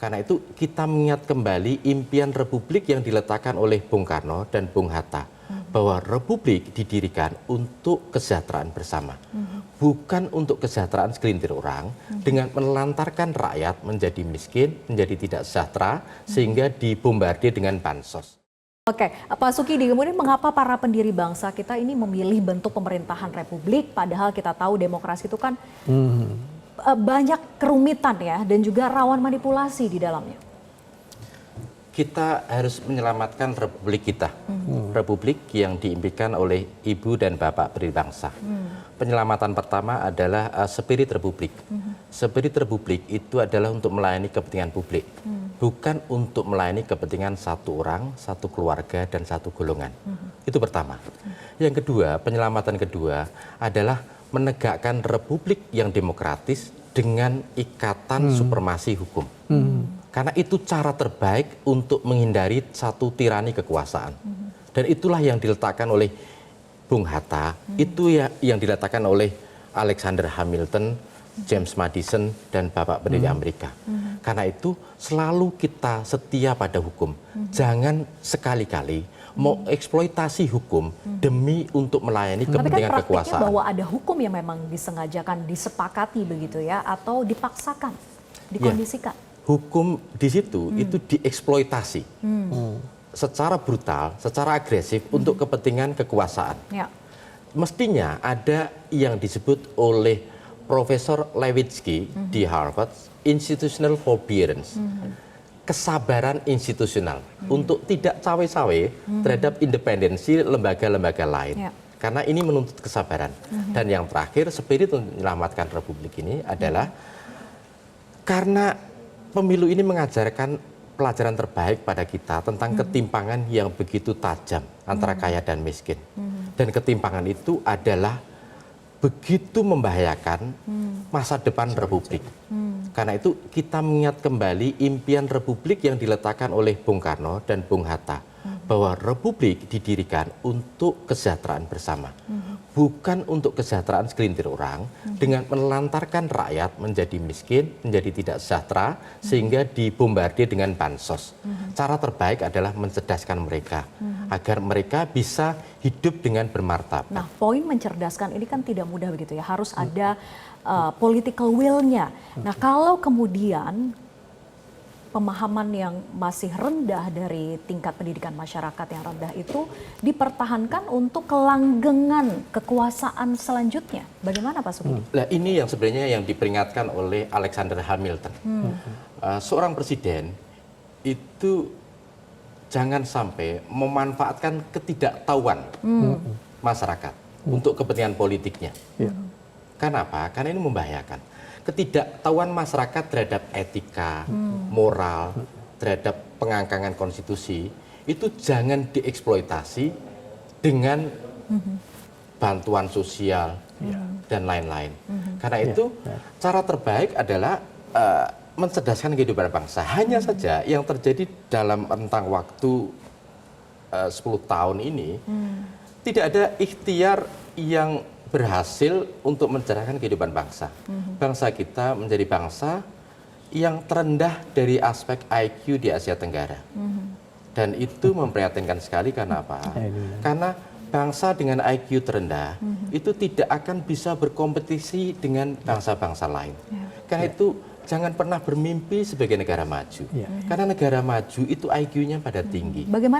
Karena itu kita mengingat kembali impian Republik yang diletakkan oleh Bung Karno dan Bung Hatta. Bahwa Republik didirikan untuk kesejahteraan bersama. Bukan untuk kesejahteraan segelintir orang dengan menelantarkan rakyat menjadi miskin, menjadi tidak sejahtera, sehingga dibombardir dengan bansos. Oke, Pak Sukidi, kemudian mengapa para pendiri bangsa kita ini memilih bentuk pemerintahan republik, padahal kita tahu demokrasi itu kan banyak kerumitan ya, dan juga rawan manipulasi di dalamnya. Kita harus menyelamatkan republik kita, republik yang diimpikan oleh ibu dan bapak pendiri bangsa. Penyelamatan pertama adalah spirit republik. Spirit republik itu adalah untuk melayani kepentingan publik, bukan untuk melayani kepentingan satu orang, satu keluarga, dan satu golongan. Itu pertama. Yang kedua, penyelamatan kedua adalah menegakkan republik yang demokratis dengan ikatan supremasi hukum. Karena itu cara terbaik untuk menghindari satu tirani kekuasaan. Dan itulah yang diletakkan oleh Bung Hatta, itu yang diletakkan oleh Alexander Hamilton, James Madison, dan Bapak pendiri Amerika. Karena itu selalu kita setia pada hukum. Jangan sekali-kali mau eksploitasi hukum demi untuk melayani kepentingan kekuasaan. Tapi kan bahwa ada hukum yang memang disengajakan, disepakati begitu ya, atau dipaksakan, dikondisikan. Ya. Hukum di situ itu dieksploitasi secara brutal, secara agresif untuk kepentingan kekuasaan. Ya. Mestinya ada yang disebut oleh Profesor Levitsky di Harvard, institutional forbearance, kesabaran institusional untuk tidak cawe-cawe terhadap independensi lembaga-lembaga lain. Ya. Karena ini menuntut kesabaran. Dan yang terakhir, spirit untuk menyelamatkan republik ini adalah karena pemilu ini mengajarkan pelajaran terbaik pada kita tentang ketimpangan yang begitu tajam antara kaya dan miskin. Dan ketimpangan itu adalah begitu membahayakan masa depan republik. Karena itu kita mengingat kembali impian republik yang diletakkan oleh Bung Karno dan Bung Hatta. Bahwa republik didirikan untuk kesejahteraan bersama. Bukan untuk kesejahteraan segelintir orang dengan menelantarkan rakyat menjadi miskin, menjadi tidak sejahtera, sehingga dibombardir dengan bansos. Cara terbaik adalah mencerdaskan mereka agar mereka bisa hidup dengan bermartabat. Nah, poin mencerdaskan ini kan tidak mudah begitu ya, harus ada political will-nya. Nah, kalau kemudian pemahaman yang masih rendah dari tingkat pendidikan masyarakat yang rendah itu dipertahankan untuk kelanggengan kekuasaan selanjutnya. Bagaimana Pak Sukidi? Nah, ini yang sebenarnya yang diperingatkan oleh Alexander Hamilton. Seorang presiden itu jangan sampai memanfaatkan ketidaktahuan masyarakat untuk kepentingan politiknya. Kenapa? Karena ini membahayakan. Ketidaktahuan masyarakat terhadap etika, moral, terhadap pengangkangan konstitusi, itu jangan dieksploitasi dengan bantuan sosial dan lain-lain. Karena itu cara terbaik adalah mencerdaskan kehidupan bangsa. Hanya saja yang terjadi dalam rentang waktu 10 tahun ini, tidak ada ikhtiar yang berhasil untuk mencerdaskan kehidupan bangsa. Bangsa kita menjadi bangsa yang terendah dari aspek IQ di Asia Tenggara. Dan itu memprihatinkan sekali karena apa? Karena bangsa dengan IQ terendah itu tidak akan bisa berkompetisi dengan bangsa-bangsa lain. Karena itu jangan pernah bermimpi sebagai negara maju. Karena negara maju itu IQ-nya pada tinggi. Bagaimana